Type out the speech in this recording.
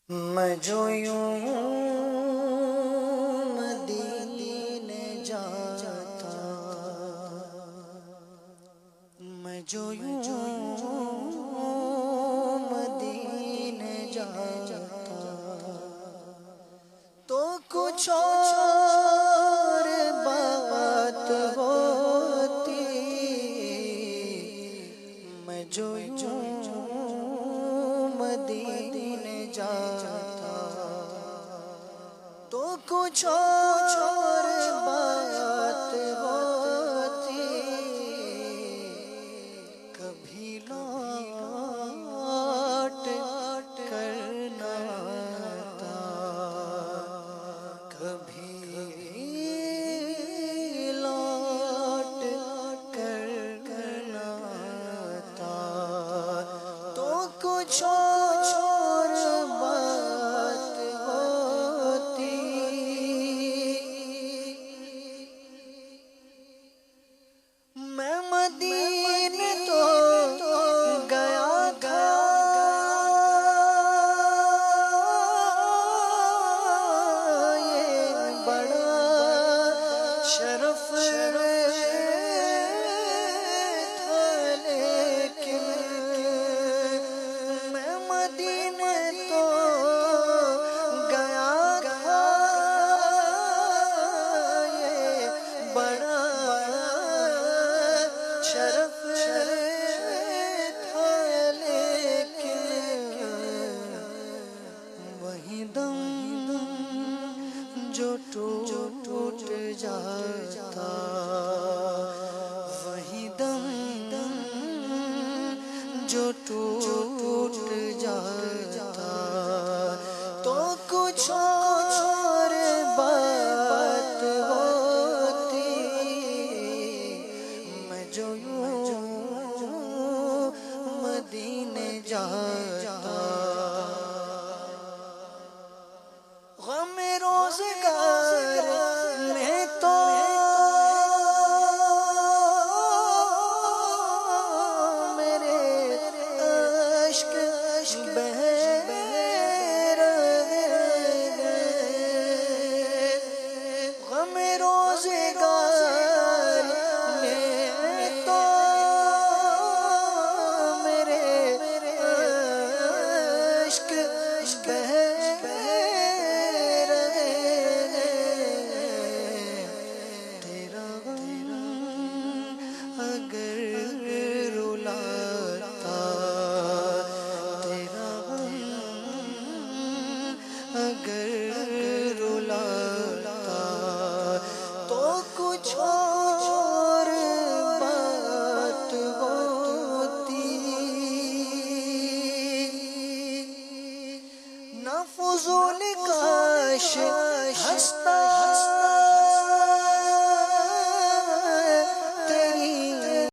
میں جو یوں مدینے جاتا، میں جو یوں مدینے جاتا تو کچھ اور بات ہوتی، میں جو یوں مدینے جاتا تو کچھ اور بات ہوتی، کبھی لوٹ کر نہ آتا، کبھی لوٹ کر نہ آتا تو کچھ اور بات ہوتی، میں مدینے تو گیا تھا، یہ بڑا شرف تھا، لیکن میں مدینے تو گیا تھا، یہ بڑا شرف تھا، لیکن وہی دم جو ٹوٹ جاتا، وہی دم جو ٹوٹ جاتا تو کچھ اور بات ہوتی، میں جو یوں مدینے جاتا، غم روزگار میں تو میرے عشق بہہ رہے، غم روزگار میں تو میرے عشق بہہ اگر رلاتا تو کچھ اور بات ہوتی، نہ فضول کاش ہنستا